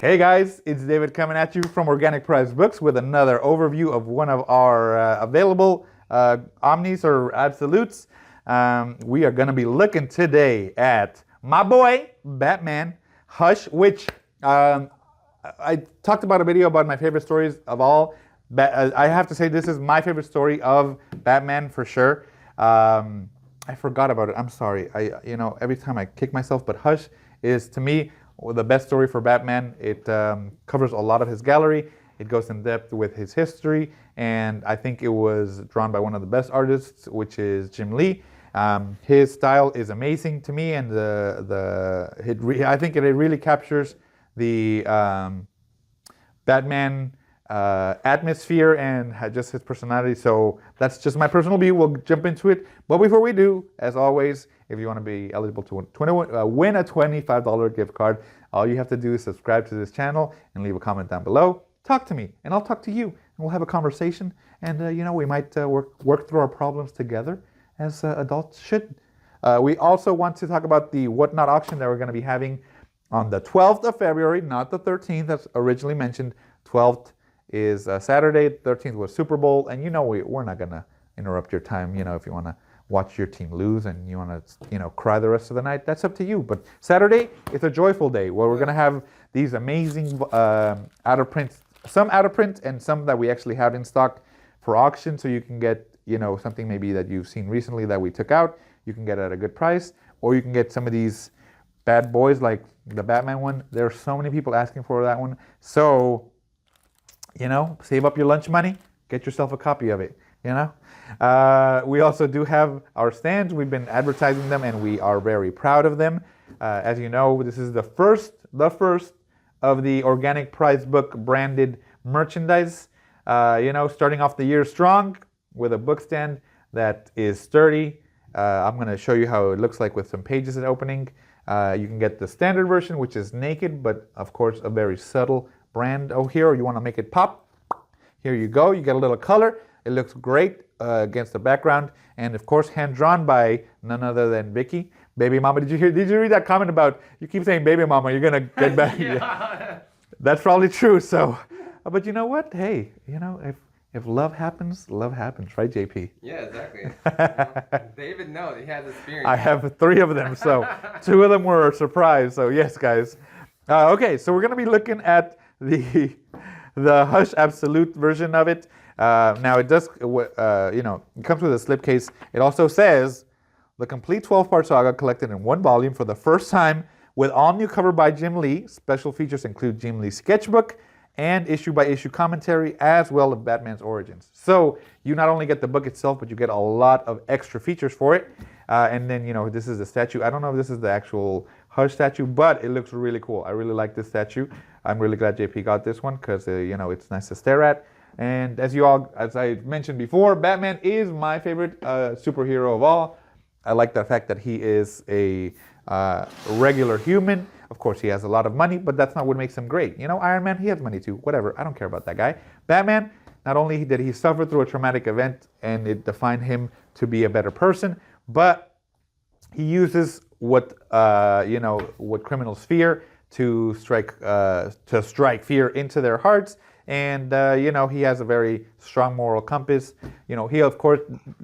Hey guys, it's David coming at you from Organic Priced Books with another overview of one of our available omnis or absolutes. We are going to be looking today at my boy, Batman, Hush, which I talked about a video about my favorite stories of all. I have to say this is my favorite story of Batman for sure. I forgot about it. I'm sorry. Every time I kick myself, but Hush is to me the best story for Batman. It covers a lot of his gallery. It goes in depth with his history, and I think it was drawn by one of the best artists, which is Jim Lee. His style is amazing to me, and I think it really captures the Batman atmosphere and just his personality. So that's just my personal view. We'll jump into it. But before we do, as always, if you want to be eligible to win a $25 gift card, all you have to do is subscribe to this channel and leave a comment down below. Talk to me, and I'll talk to you, and we'll have a conversation. And we might work through our problems together, as adults should. We also want to talk about the Whatnot auction that we're going to be having on the 12th of February, not the 13th as originally mentioned. 12th is Saturday, 13th was Super Bowl, and we're not going to interrupt your time. If you want to watch your team lose and you want to cry the rest of the night, that's up to you. But Saturday is a joyful day where we're going to have these amazing out of print, some out of print and some that we actually have in stock for auction, so you can get something maybe that you've seen recently that we took out. You can get it at a good price, or you can get some of these bad boys like the Batman one. There's so many people asking for that one, so save up your lunch money, get yourself a copy of it. We also do have our stands. We've been advertising them, and we are very proud of them. As you know, this is the first of the Organic Price Book branded merchandise. Starting off the year strong with a book stand that is sturdy. I'm going to show you how it looks like with some pages in opening. You can get the standard version, which is naked, but of course a very subtle brand here. Or you want to make it pop. Here you go. You get a little color. It looks great against the background, and of course hand drawn by none other than Vicky. Baby mama, did you read that comment about, you keep saying baby mama, you're gonna get back? Yeah. That's probably true. So, but you know what? Hey, if love happens, right, JP? Yeah, exactly. David knows, he has experience. I have 3 of them, so 2 of them were a surprise. So yes, guys. Okay, so we're gonna be looking at the Hush Absolute version of it. Now it does, it comes with a slipcase. It also says the complete 12-part saga collected in one volume for the first time with all new cover by Jim Lee. Special features include Jim Lee's sketchbook and issue-by-issue commentary, as well as Batman's origins. So you not only get the book itself, but you get a lot of extra features for it. And then, this is the statue. I don't know if this is the actual Hush statue, but it looks really cool. I really like this statue. I'm really glad JP got this one because, it's nice to stare at. And as I mentioned before, Batman is my favorite superhero of all. I like the fact that he is a regular human. Of course, he has a lot of money, but that's not what makes him great. Iron Man, he has money too. Whatever, I don't care about that guy. Batman, not only did he suffer through a traumatic event and it defined him to be a better person, but he uses what criminals fear to strike fear into their hearts. And, he has a very strong moral compass. He, of course,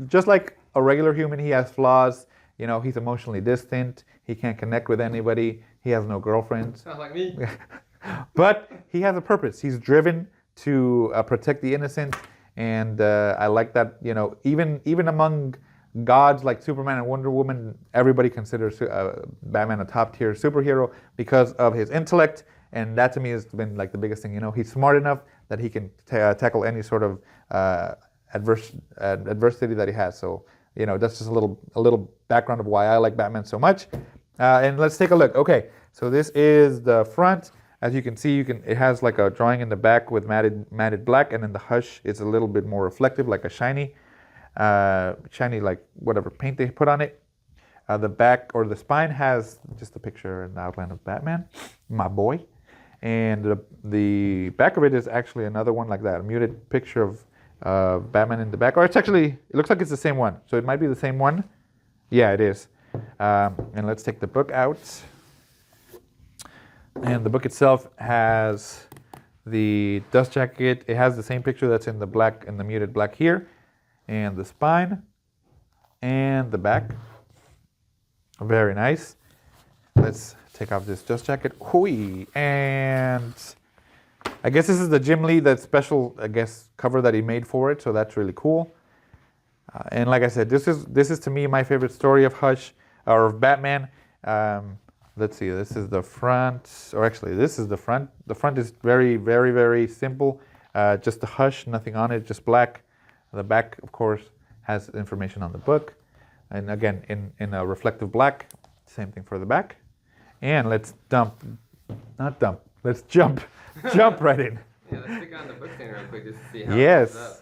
just like a regular human, he has flaws. He's emotionally distant. He can't connect with anybody. He has no girlfriend. Sounds like me. But he has a purpose. He's driven to protect the innocent. And I like that, even among gods like Superman and Wonder Woman, everybody considers Batman a top-tier superhero because of his intellect. And that to me has been like the biggest thing. He's smart enough that he can tackle any sort of adversity that he has. So, that's just a little background of why I like Batman so much. And let's take a look. Okay, so this is the front. As you can see, it has like a drawing in the back with matted black, and then the Hush is a little bit more reflective, like a shiny like whatever paint they put on it. The back or the spine has just a picture and outline of Batman, my boy. And the back of it is actually another one like that, a muted picture of Batman in the back. Or it looks like it's the same one. So it might be the same one. Yeah, it is. And let's take the book out. And the book itself has the dust jacket. It has the same picture that's in the black, in the muted black here, and the spine, and the back. Very nice. Let's take off this dust jacket. Hooey. And I guess this is the Jim Lee, that special, I guess, cover that he made for it. So that's really cool. And like I said, this is to me my favorite story of Hush, or of Batman. Let's see, this is the front, or actually this is the front. The front is very, very, very simple. Just the Hush, nothing on it, just black. The back, of course, has information on the book. And again, in a reflective black. Same thing for the back. And let's jump jump right in. Yeah, let's stick on the book stand real quick just to see how yes. it goes up.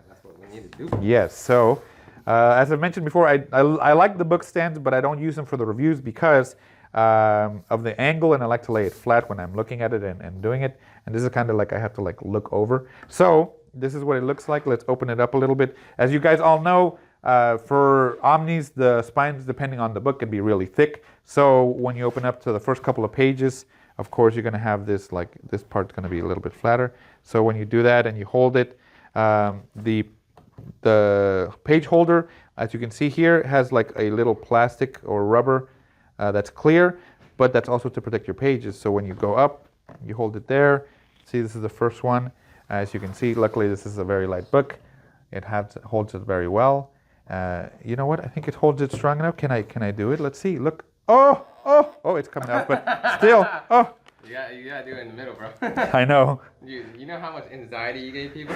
That's what we need to do. Yes, so as I mentioned before, I like the book stands, but I don't use them for the reviews because of the angle, and I like to lay it flat when I'm looking at it and doing it. And this is kind of like I have to like look over. So this is what it looks like. Let's open it up a little bit. As you guys all know, for Omnis, the spines, depending on the book, can be really thick. So when you open up to the first couple of pages, of course, you're going to have this, like, this part's going to be a little bit flatter. So when you do that and you hold it, the page holder, as you can see here, has like a little plastic or rubber that's clear, but that's also to protect your pages. So when you go up, you hold it there. See, this is the first one. As you can see, luckily this is a very light book. It holds it very well. You know what? I think it holds it strong enough. Can I do it? Let's see. Look. Oh, it's coming out, but still. Oh. You gotta do it in the middle, bro. I know. You know how much anxiety you gave people?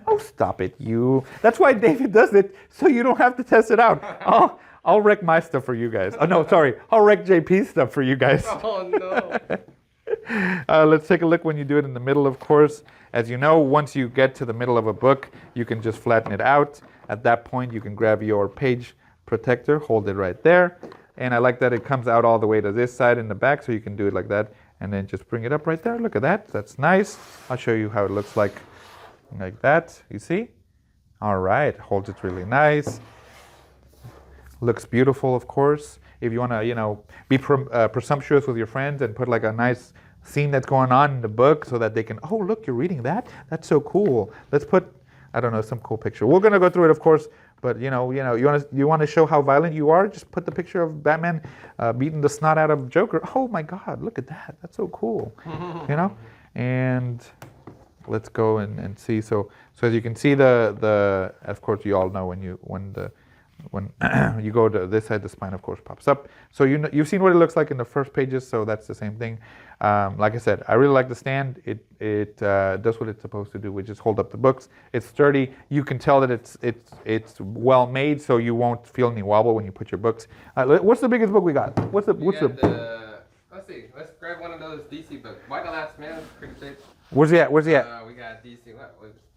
Oh, stop it, you. That's why David does it, so you don't have to test it out. I'll wreck my stuff for you guys. Oh, no, sorry. I'll wreck JP's stuff for you guys. Oh, no. Let's take a look when you do it in the middle, of course. As you know, once you get to the middle of a book, you can just flatten it out. At that point, you can grab your page protector, hold it right there. And I like that it comes out all the way to this side in the back, so you can do it like that. And then just bring it up right there. Look at that. That's nice. I'll show you how it looks like that. You see? All right. Holds it really nice. Looks beautiful, of course. If you want to, be presumptuous with your friends and put like a nice scene that's going on in the book so that they can, oh, look, you're reading that? That's so cool. Let's put, I don't know, some cool picture. We're going to go through it, of course, but you want to show how violent you are? Just put the picture of Batman beating the snot out of Joker. Oh my God, look at that. That's so cool. And let's go and see. So as you can see, the of course you all know when you go to this side, the spine of course pops up. So you've seen what it looks like in the first pages, so that's the same thing. Like I said, I really like the stand. It does what it's supposed to do, which is hold up the books. It's sturdy. You can tell that it's well made, so you won't feel any wobble when you put your books. What's the biggest book we got? Let's see. Let's grab one of those DC books. Why the Last Man? Pretty big. Where's he at? We got DC.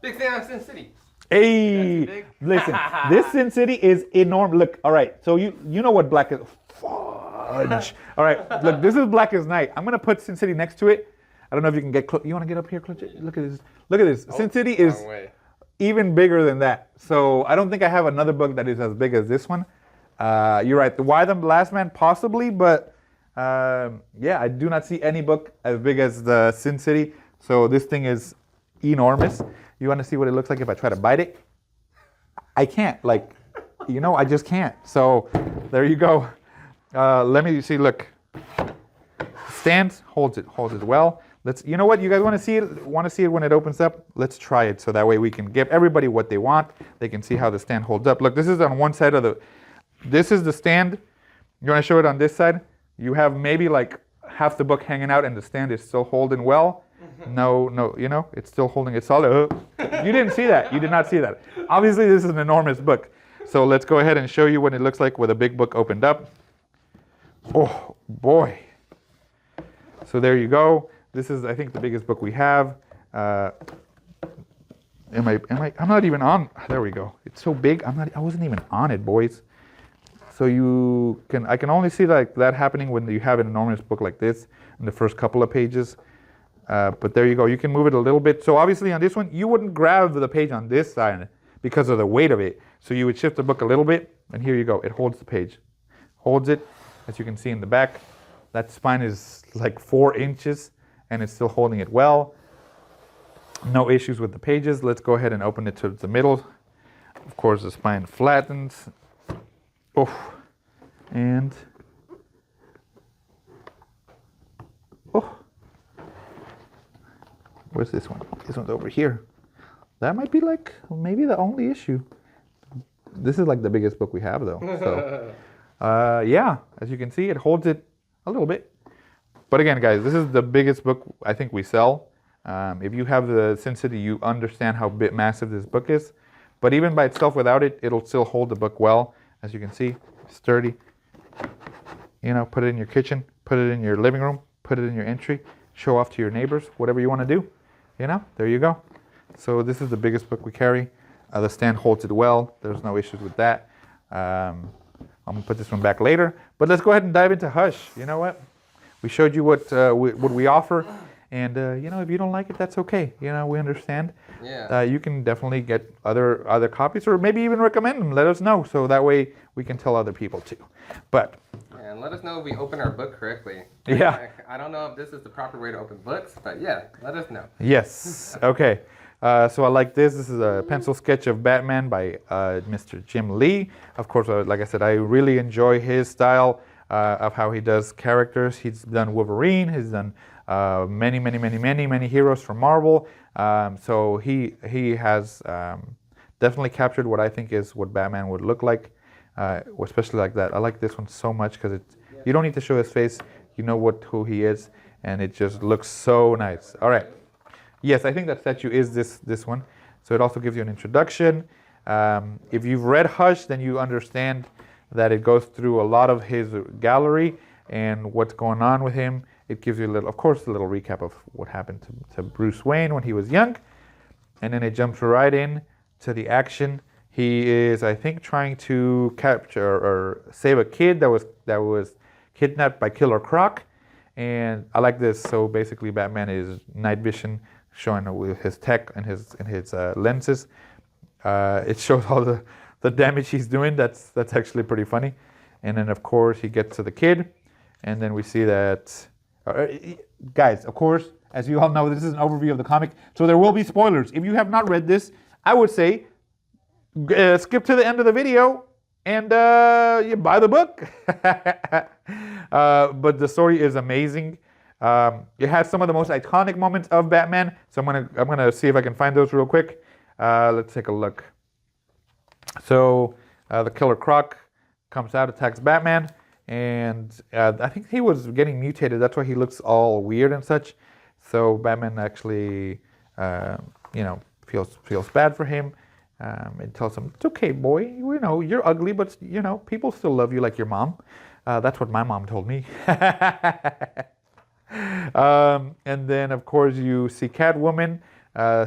Big Sam Sin City. Hey, listen, this Sin City is enormous. Look, all right, so you know what black is. Fudge. All right, look, this is Black as Night. I'm going to put Sin City next to it. I don't know if you can get close. You want to get up here, Clutch? Look at this. Look at this. Oh, Sin City is even bigger than that. So I don't think I have another book that is as big as this one. You're right. The Why the Last Man, possibly, but yeah, I do not see any book as big as the Sin City. So this thing is enormous. You want to see what it looks like if I try to bite it? I can't. Like, I just can't. So there you go. Let me see. Look, stands, holds it well. Let's. You know what? You guys want to see it? Want to see it when it opens up? Let's try it so that way we can give everybody what they want. They can see how the stand holds up. Look, this is on one side of the. This is the stand. You want to show it on this side? You have maybe like half the book hanging out, and the stand is still holding well. No, it's still holding it solid. You didn't see that. You did not see that. Obviously, this is an enormous book. So let's go ahead and show you what it looks like with a big book opened up. Oh, boy. So there you go. This is, I think, the biggest book we have. I'm not even on. There we go. It's so big. I wasn't even on it, boys. So I can only see like that happening when you have an enormous book like this in the first couple of pages. But there you go. You can move it a little bit. So obviously on this one, you wouldn't grab the page on this side because of the weight of it. So you would shift the book a little bit, and here you go. It holds the page. Holds it, as you can see in the back. That spine is like 4 inches and it's still holding it well. No issues with the pages. Let's go ahead and open it to the middle. Of course, the spine flattens. Oh, and oh, where's this one? This one's over here. That might be like maybe the only issue. This is like the biggest book we have though. So yeah, as you can see, it holds it a little bit. But again, guys, this is the biggest book I think we sell. If you have the Sin City, you understand how massive this book is. But even by itself, without it, it'll still hold the book well. As you can see, sturdy. You know, put it in your kitchen, put it in your living room, put it in your entry, show off to your neighbors, whatever you want to do. You know, there you go. So this is the biggest book we carry. The stand holds it well. There's no issues with that. I'm gonna put this one back later. But let's go ahead and dive into Hush. You know what? We showed you what we offer. And, you know, if you don't like it, that's okay. You know, we understand. Yeah. You can definitely get other copies or maybe even recommend them. Let us know. So that way we can tell other people too. But. Yeah, and let us know if we open our book correctly. Yeah. I don't know if this is the proper way to open books, but yeah, let us know. Yes. Okay. So I like this. This is a pencil sketch of Batman by Mr. Jim Lee. Of course, like I said, I really enjoy his style of how he does characters. He's done Wolverine. He's done many heroes from Marvel. So he has definitely captured what I think is what Batman would look like, especially like that. I like this one so much because you don't need to show his face. You know who he is, and it just looks so nice. All right. Yes, I think that statue is this one. So it also gives you an introduction. If you've read Hush, then you understand that it goes through a lot of his gallery and what's going on with him. It gives you a little recap of what happened to Bruce Wayne when he was young. And then it jumps right in to the action. He is, I think, trying to capture or save a kid that was kidnapped by Killer Croc. And I like this. So basically, Batman is night vision, showing with his tech and his lenses. It shows all the damage he's doing. That's actually pretty funny. And then, of course, he gets to the kid. And then we see that... guys, of course, as you all know, this is an overview of the comic, so there will be spoilers. If you have not read this, I would say skip to the end of the video and you buy the book. But the story is amazing. It has some of the most iconic moments of Batman, so I'm gonna see if I can find those real quick. Let's take a look. So the Killer Croc comes out, attacks Batman. And I think he was getting mutated. That's why he looks all weird and such. So Batman actually, feels bad for him. And tells him, "It's okay, boy. You know, you're ugly, but you know, people still love you like your mom." That's what my mom told me. And then, of course, you see Catwoman,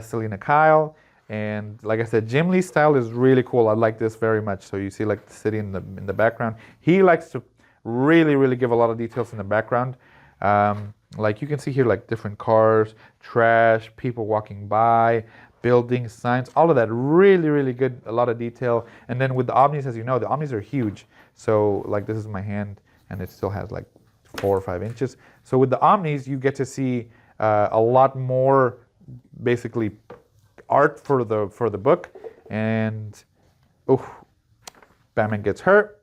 Selena Kyle. And like I said, Jim Lee's style is really cool. I like this very much. So you see like the city in the background. He likes to really give a lot of details in the background. Like you can see here, like different cars, trash, people walking by, buildings, signs, all of that really good, a lot of detail. And then with the Omnis, as you know, the Omnis are huge. So like this is my hand and it still has like 4 or 5 inches. So with the Omnis, you get to see a lot more basically art for the book. And Batman gets hurt.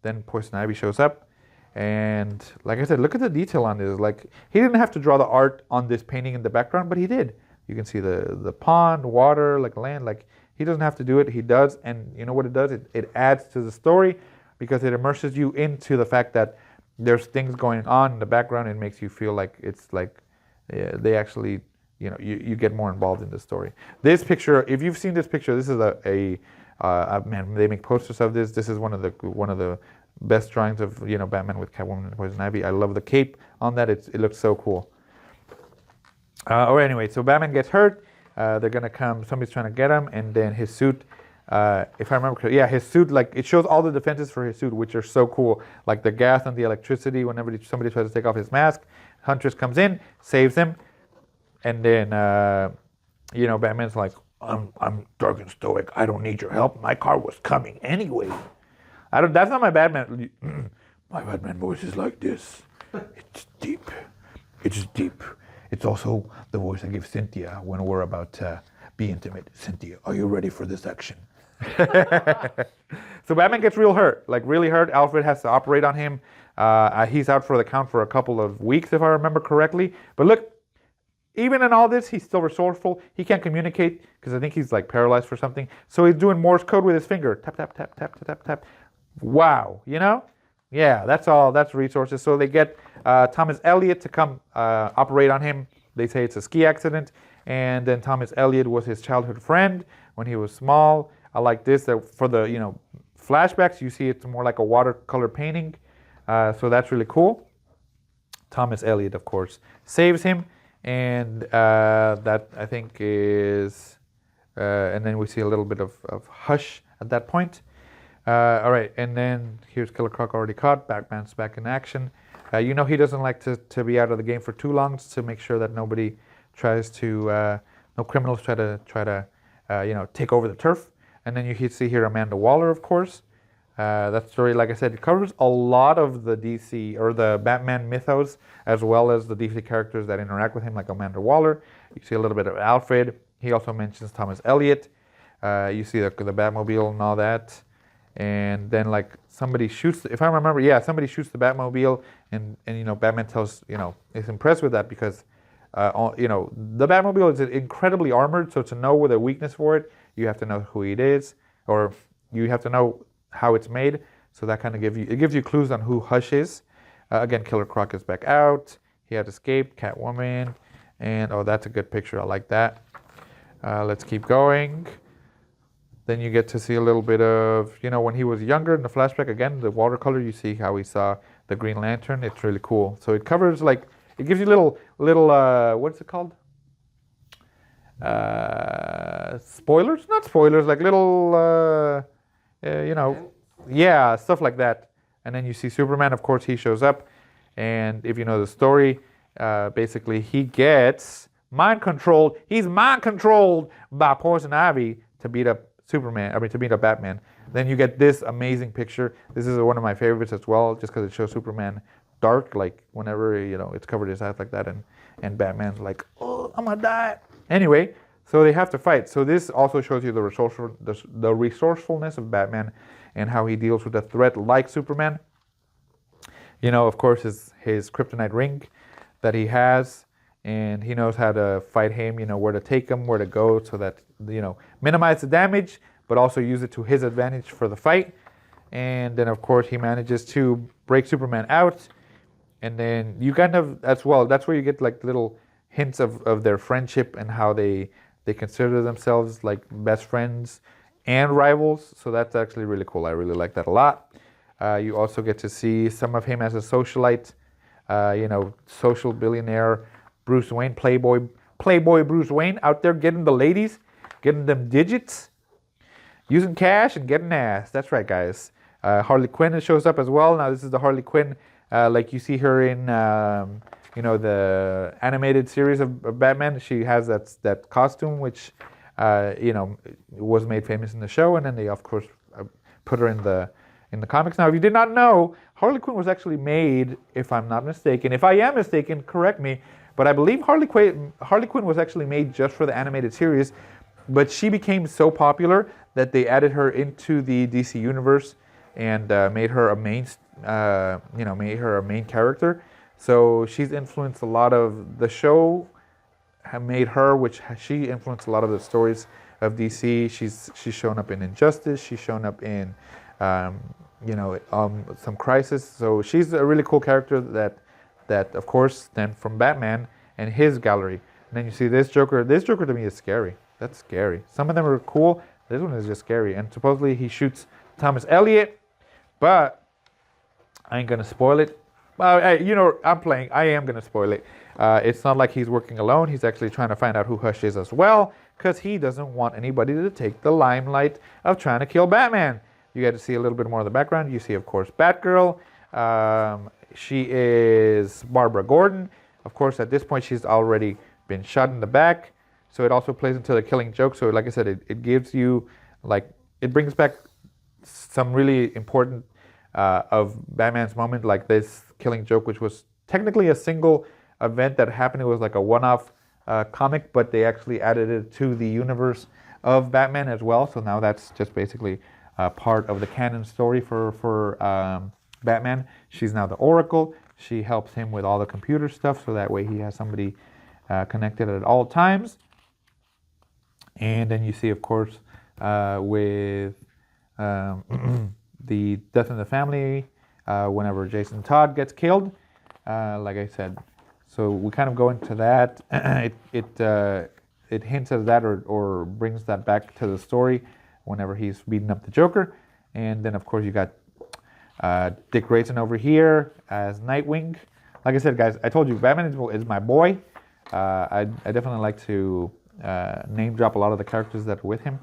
Then Poison Ivy shows up. And like I said, look at the detail on this. Like he didn't have to draw the art on this painting in the background, but he did. You can see the pond, water, like land. Like he doesn't have to do it. He does. And you know what it does? It adds to the story because it immerses you into the fact that there's things going on in the background and makes you feel like it's like they actually, you get more involved in the story. This picture, if you've seen this picture, this is man, they make posters of this. This is one of the best drawings of Batman with Catwoman and Poison Ivy. I love the cape on that. It looks so cool. Anyway, so Batman gets hurt. They're gonna come. Somebody's trying to get him, and then his suit. If I remember correctly, his suit. Like it shows all the defenses for his suit, which are so cool. Like the gas and the electricity. Whenever somebody tries to take off his mask, Huntress comes in, saves him, and then Batman's like, I'm dark and stoic. I don't need your help. My car was coming anyway. That's not my Batman. My Batman voice is like this. It's deep. It's deep. It's also the voice I give Cynthia when we're about to be intimate. Cynthia, are you ready for this action? So Batman gets real hurt, like really hurt. Alfred has to operate on him. He's out for the count for a couple of weeks, if I remember correctly. But look, even in all this, he's still resourceful. He can't communicate because I think he's like paralyzed for something. So he's doing Morse code with his finger. Tap, tap, tap, tap, tap, tap, tap. Wow, you know? Yeah, that's all. That's resources. So they get Thomas Elliot to come operate on him. They say it's a ski accident. And then Thomas Elliot was his childhood friend when he was small. I like this. That for the, flashbacks, you see it's more like a watercolor painting. So that's really cool. Thomas Elliot, of course, saves him. And that, I think, is... and then we see a little bit of Hush at that point. All right, and then here's Killer Croc already caught. Batman's back in action. He doesn't like to be out of the game for too long to make sure that nobody tries to... no criminals try to take over the turf. And then you see here Amanda Waller, of course. That story, like I said, it covers a lot of the DC or the Batman mythos, as well as the DC characters that interact with him, like Amanda Waller. You see a little bit of Alfred. He also mentions Thomas Elliot. You see the Batmobile and all that. And then, like, somebody shoots, if I remember, somebody shoots the Batmobile, and Batman is impressed with that because, the Batmobile is incredibly armored, so to know the weakness for it, you have to know who it is, or you have to know how it's made. So that kind of gives you clues on who Hush is. Again, Killer Croc is back out. He had escaped. Catwoman, and that's a good picture. I like that. Let's keep going. Then you get to see a little bit of when he was younger in the flashback. Again, the watercolor. You see how he saw the Green Lantern. It's really cool. So it covers it gives you little what's it called? Spoilers? Not spoilers. Like little. Stuff like that. And then you see Superman, of course, he shows up. And if you know the story, basically he gets mind controlled. He's mind controlled by Poison Ivy to beat up to beat up Batman. Then you get this amazing picture. This is one of my favorites as well, just because it shows Superman dark, like whenever, it's covered his eyes like that. And Batman's like, oh, I'm gonna die. Anyway, so they have to fight. So this also shows you the resourcefulness of Batman and how he deals with a threat like Superman. Of course, his kryptonite ring that he has, and he knows how to fight him, where to take him, where to go, so that, minimize the damage, but also use it to his advantage for the fight. And then, of course, he manages to break Superman out. And then you kind of, as well, that's where you get like little hints of their friendship and how they consider themselves like best friends and rivals. So that's actually really cool. I really like that a lot. You also get to see some of him as a socialite, social billionaire, Bruce Wayne, playboy Bruce Wayne, out there getting the ladies, getting them digits, using cash and getting ass. That's right, guys. Harley Quinn shows up as well. Now this is the Harley Quinn, like you see her in, the animated series of Batman. She has that costume, which, was made famous in the show, and then they, of course, put her in the comics. Now, if you did not know, Harley Quinn was actually made, if I'm not mistaken. If I am mistaken, correct me. But I believe Harley Quinn was actually made just for the animated series. But she became so popular that they added her into the DC universe and made her a main character. So she's influenced a lot of the show. Have made her, she influenced a lot of the stories of DC. She's shown up in Injustice. She's shown up in some Crisis. So she's a really cool character that of course stemmed from Batman and his gallery. And then you see this Joker. This Joker to me is scary. That's scary. Some of them are cool. This one is just scary. And supposedly he shoots Thomas Elliot, but I ain't gonna spoil it. I'm playing. I am gonna spoil it. It's not like he's working alone. He's actually trying to find out who Hush is as well, because he doesn't want anybody to take the limelight of trying to kill Batman. You get to see a little bit more of the background. You see, of course, Batgirl. She is Barbara Gordon. Of course, at this point, she's already been shot in the back. So it also plays into the Killing Joke. So like I said, it gives you, it brings back some really important of Batman's moment, like this Killing Joke, which was technically a single event that happened. It was like a one-off comic, but they actually added it to the universe of Batman as well. So now that's just basically part of the canon story for Batman. She's now the Oracle. She helps him with all the computer stuff, so that way he has somebody connected at all times. And then you see, of course, with the death in the family, whenever Jason Todd gets killed, like I said. So we kind of go into that. It hints at that or brings that back to the story whenever he's beating up the Joker. And then, of course, you got Dick Grayson over here as Nightwing. Like I said, guys, I told you, Batman is my boy. I definitely like to name drop a lot of the characters that are with him.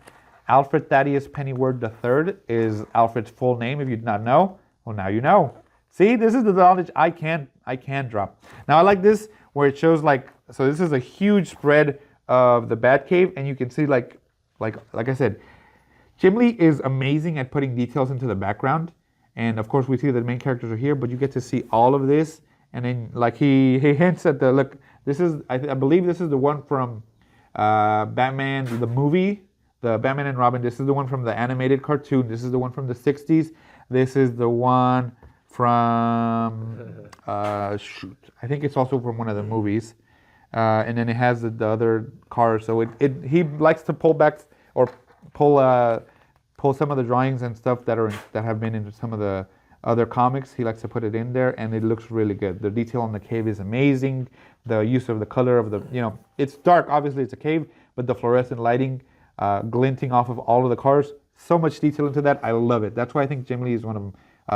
Alfred Thaddeus Pennyworth III is Alfred's full name. If you did not know, well, now you know. See, this is the knowledge I can drop. Now I like this where it shows so this is a huge spread of the Batcave, and you can see like I said, Jim Lee is amazing at putting details into the background. And of course we see the main characters are here, but you get to see all of this. And then like he hints at look, this is, I believe this is the one from Batman, the movie, the Batman and Robin. This is the one from the animated cartoon. This is the one from the 60s. This is the one from, shoot, I think it's also from one of the movies. And then it has the other cars. So he likes to pull back or pull some of the drawings and stuff that have been in some of the other comics. He likes to put it in there, and it looks really good. The detail on the cave is amazing. The use of the color of it's dark. Obviously, it's a cave, but the fluorescent lighting glinting off of all of the cars. So much detail into that. I love it. That's why I think Jim Lee is one of,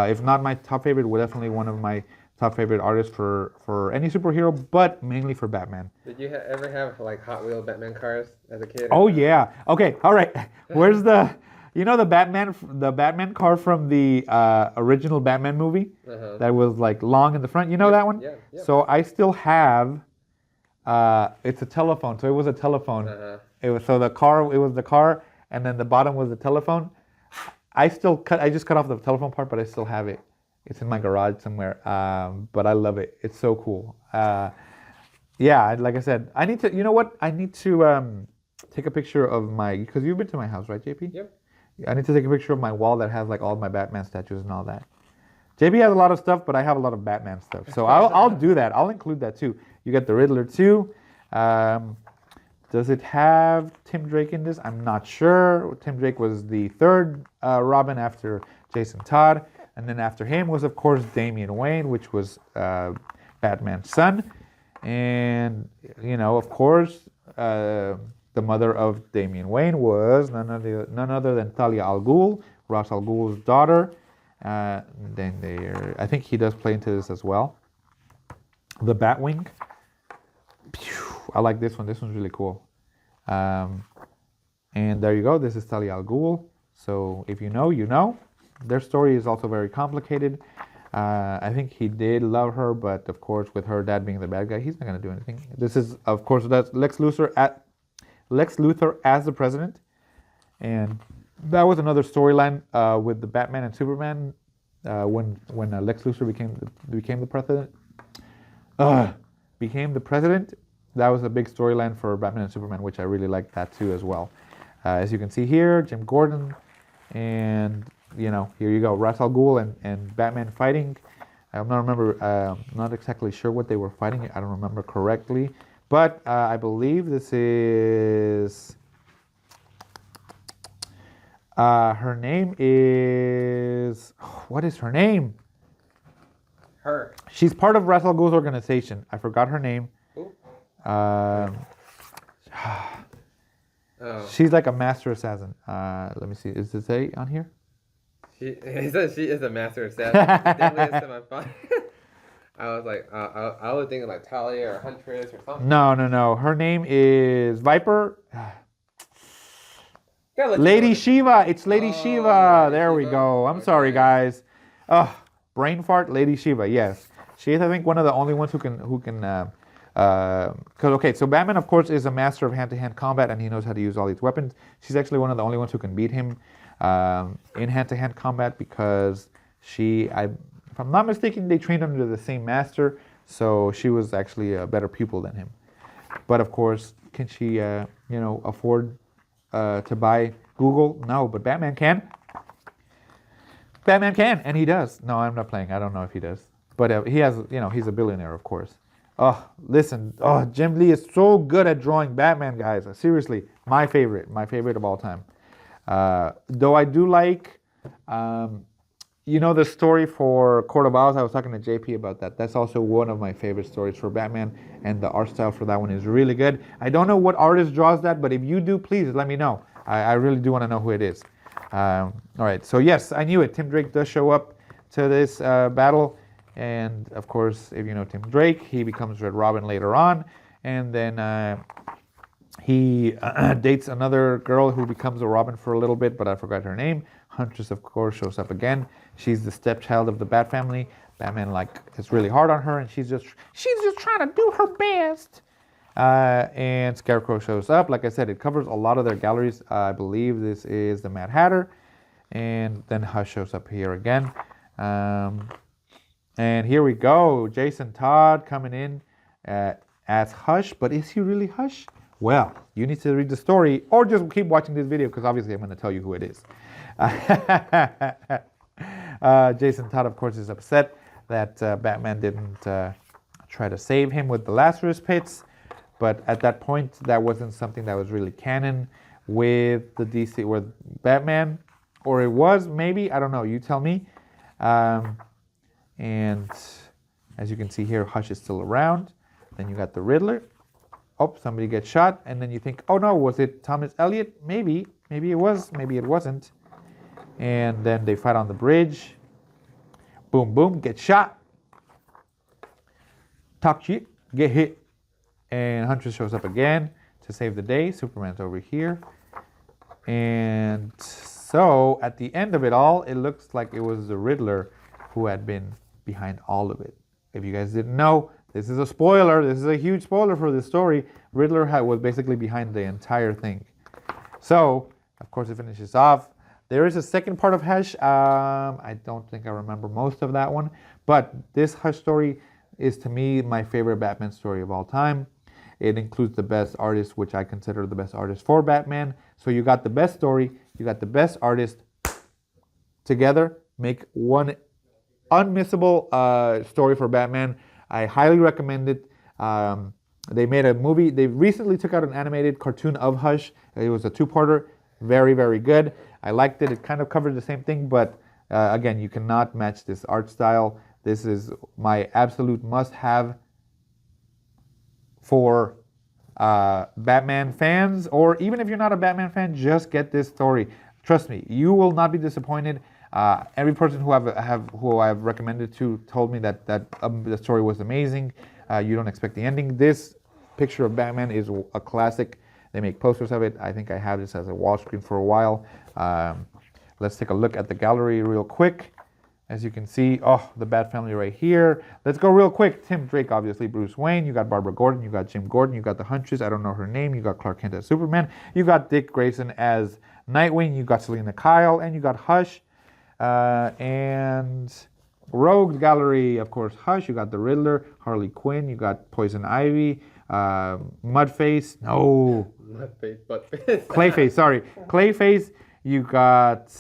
if not my top favorite, definitely one of my top favorite artists for any superhero, but mainly for Batman. Did you ever have like Hot Wheel Batman cars as a kid? Oh yeah. Okay. All right. Where's the Batman car from the original Batman movie that was like long in the front? You know that one? Yeah. So I still have. It's a telephone. So it was a telephone. It was the car, and then the bottom was the telephone. I just cut off the telephone part, but I still have it. It's in my garage somewhere. But I love it. It's so cool. Yeah, like I said, I need to. You know what? I need to take a picture of because you've been to my house, right, JP? Yep. I need to take a picture of my wall that has like all my Batman statues and all that. JP has a lot of stuff, but I have a lot of Batman stuff. So I'll do that. I'll include that too. You got the Riddler too. Does it have Tim Drake in this? I'm not sure. Tim Drake was the third Robin after Jason Todd. And then after him was, of course, Damian Wayne, which was Batman's son. And, of course, the mother of Damian Wayne was none other than Talia al Ghul, Ra's al Ghul's daughter. I think he does play into this as well. The Batwing. I like this one. This one's really cool. And there you go. This is Talia al Ghul. So if you know, you know. Their story is also very complicated. I think he did love her, but of course, with her dad being the bad guy, he's not going to do anything. This is, of course, that's Lex Luthor as the president, and that was another storyline with the Batman and Superman when Lex Luthor became the president. That was a big storyline for Batman and Superman, which I really liked that too as well. As you can see here, Jim Gordon, and here you go, Ra's al Ghul and Batman fighting. I'm not exactly sure what they were fighting. I don't remember correctly. But I believe this is, her name is, what is her name? Her. She's part of Ra's al Ghul's organization. I forgot her name. She's like a master assassin. Let me see, is it say on here? He says she is a master assassin. Deadliest to my phone. I was like, I was thinking like Talia or Huntress or something. No. Her name is Viper. Lady Shiva. It's Lady Shiva. There we go. I'm sorry, guys. Brain fart. Lady Shiva. Yes, she is. I think one of the only ones who can. So Batman, of course, is a master of hand-to-hand combat, and he knows how to use all these weapons. She's actually one of the only ones who can beat him in hand-to-hand combat because if I'm not mistaken, they trained under the same master. So she was actually a better pupil than him. But of course, can she, afford to buy Google? No, but Batman can. Batman can, and he does. No, I'm not playing. I don't know if he does. But he has, he's a billionaire, of course. Oh, listen. Oh, Jim Lee is so good at drawing Batman, guys. Seriously, my favorite of all time. Though I do like, the story for Court of Owls. I was talking to JP about that. That's also one of my favorite stories for Batman, and the art style for that one is really good. I don't know what artist draws that, but if you do, please let me know. I really do want to know who it is. All right, so yes, I knew it. Tim Drake does show up to this battle, and of course, if you know Tim Drake, he becomes Red Robin later on, and then he dates another girl who becomes a Robin for a little bit, but I forgot her name. Huntress, of course, shows up again. She's the stepchild of the Bat family. Batman is really hard on her, and she's just trying to do her best. And Scarecrow shows up. Like I said, it covers a lot of their galleries. I believe this is the Mad Hatter. And then Hush shows up here again. And here we go. Jason Todd coming in as Hush. But is he really Hush? Well, you need to read the story or just keep watching this video because obviously I'm going to tell you who it is. Jason Todd, of course, is upset that Batman didn't try to save him with the Lazarus pits. But at that point, that wasn't something that was really canon with the DC, with Batman. Or it was, maybe, I don't know, you tell me. And as you can see here, Hush is still around. Then you got the Riddler. Oh, somebody gets shot. And then you think, oh no, was it Thomas Elliot? Maybe it was, maybe it wasn't. And then they fight on the bridge. Boom, boom, get shot. Talk shit, get hit. And Huntress shows up again to save the day. Superman's over here. And so at the end of it all, it looks like it was the Riddler who had been behind all of it. If you guys didn't know, this is a spoiler. This is a huge spoiler for this story. Riddler was basically behind the entire thing. So, of course, it finishes off. There is a second part of Hush. I don't think I remember most of that one. But this Hush story is, to me, my favorite Batman story of all time. It includes the best artist, which I consider the best artist for Batman. So you got the best story, you got the best artist together, make one unmissable story for Batman. I highly recommend it. They made a movie. They recently took out an animated cartoon of Hush. It was a two-parter. Very, very good. I liked it. It kind of covered the same thing, but again, you cannot match this art style. This is my absolute must-have for Batman fans, or even if you're not a Batman fan, just get this story. Trust me, you will not be disappointed. Every person who I've recommended to told me that the story was amazing. You don't expect the ending. This picture of Batman is a classic. They make posters of it. I think I have this as a wall screen for a while. Let's take a look at the gallery real quick. As you can see, the Bat family right here. Let's go real quick. Tim Drake, obviously, Bruce Wayne. You got Barbara Gordon. You got Jim Gordon. You got the Huntress. I don't know her name. You got Clark Kent as Superman. You got Dick Grayson as Nightwing. You got Selena Kyle. And you got Hush. And Rogues Gallery, of course, Hush. You got the Riddler, Harley Quinn. You got Poison Ivy, Mudface. No. Mudface, Buttface. Clayface, sorry. Clayface. You got...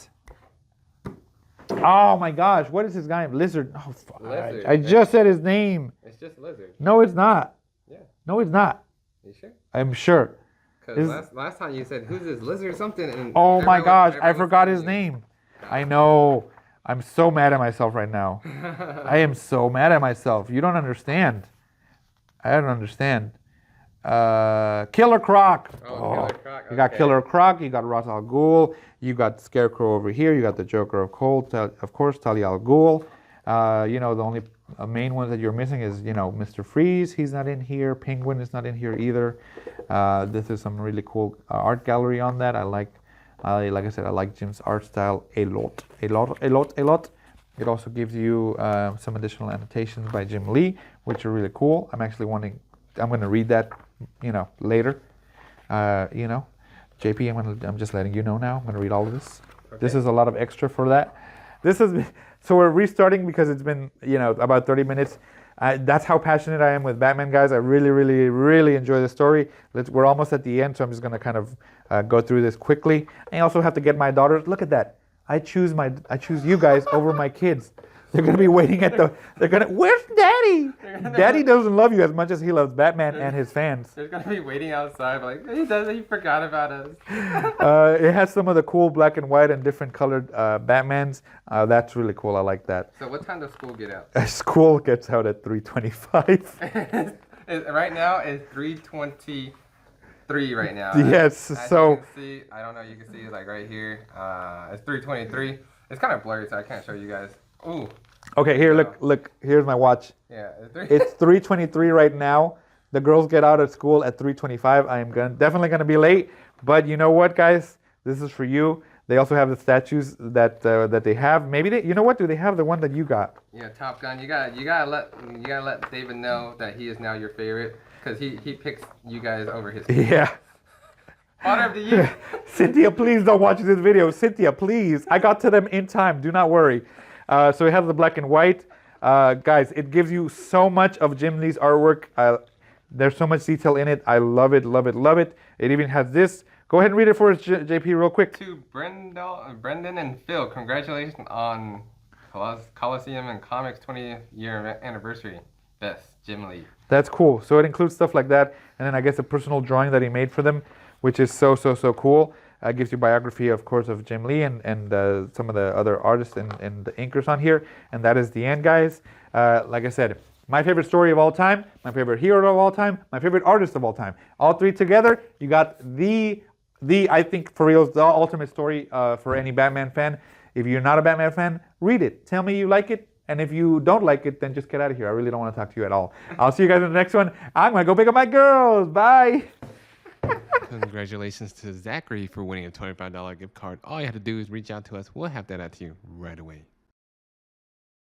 Oh my gosh, what is his guy? Lizard. Oh, fuck. Lizard. I just said his name. It's just Lizard. No, it's not. Yeah. No, it's not. You sure? I'm sure. Because last time you said, who's this Lizard or something? And oh my gosh, I forgot his name. I know. I'm so mad at myself right now. I am so mad at myself. You don't understand. I don't understand. Killer Croc. Killer Croc. You got Killer Croc. You got Ra's al Ghul. You got Scarecrow over here. You got the Joker of Cold. Of course, Talia al Ghul. The only main ones that you're missing is, Mr. Freeze. He's not in here. Penguin is not in here either. This is some really cool art gallery on that. Like I said, I like Jim's art style a lot. It also gives you some additional annotations by Jim Lee, which are really cool. I'm going to read that, later. JP, I'm just letting you know now. I'm going to read all of this. Okay. This is a lot of extra for that. So we're restarting because it's been, about 30 minutes. That's how passionate I am with Batman, guys. I really, really, really enjoy the story. We're almost at the end, so I'm just going to kind of go through this quickly. I also have to get my daughters. Look at that. I choose you guys over my kids. They're gonna be waiting at where's Daddy? Daddy doesn't love you as much as he loves Batman and his fans. They're gonna be waiting outside, like he forgot about us. It has some of the cool black and white and different colored Batmans. That's really cool. I like that. So what time does school get out? School gets out at 3:25. Right now it's 3:23 right now. Yes. As So you can see, I don't know. You can see like right here. It's 3:23. It's kind of blurry, so I can't show you guys. Ooh. okay, here, look. Here's my watch. Yeah. It's 3:23 right now. The girls get out of school at 3:25. I am definitely gonna be late, but you know what, guys? This is for you. They also have the statues that they have. Maybe you know what? Do they have the one that you got? Yeah, Top Gun. You gotta let David know that he is now your favorite because he picks you guys over his. Yeah. Honor of the year. Cynthia, please don't watch this video. Cynthia, please. I got to them in time. Do not worry. So it has the black and white. Guys, it gives you so much of Jim Lee's artwork. There's so much detail in it. I love it, love it, love it. It even has this. Go ahead and read it for us, JP, real quick. To Brendan and Phil, congratulations on Coliseum and Comics 20th year anniversary. Best, Jim Lee. That's cool. So it includes stuff like that. And then I guess a personal drawing that he made for them, which is so, so, so cool. Gives you biography, of course, of Jim Lee and some of the other artists and the inkers on here. And that is the end, guys. Like I said, my favorite story of all time, my favorite hero of all time, my favorite artist of all time. All three together, you got I think, for real, the ultimate story for any Batman fan. If you're not a Batman fan, read it. Tell me you like it. And if you don't like it, then just get out of here. I really don't want to talk to you at all. I'll see you guys in the next one. I'm going to go pick up my girls. Bye. Congratulations to Zachary for winning a $25 gift card. All you have to do is reach out to us. We'll have that out to you right away.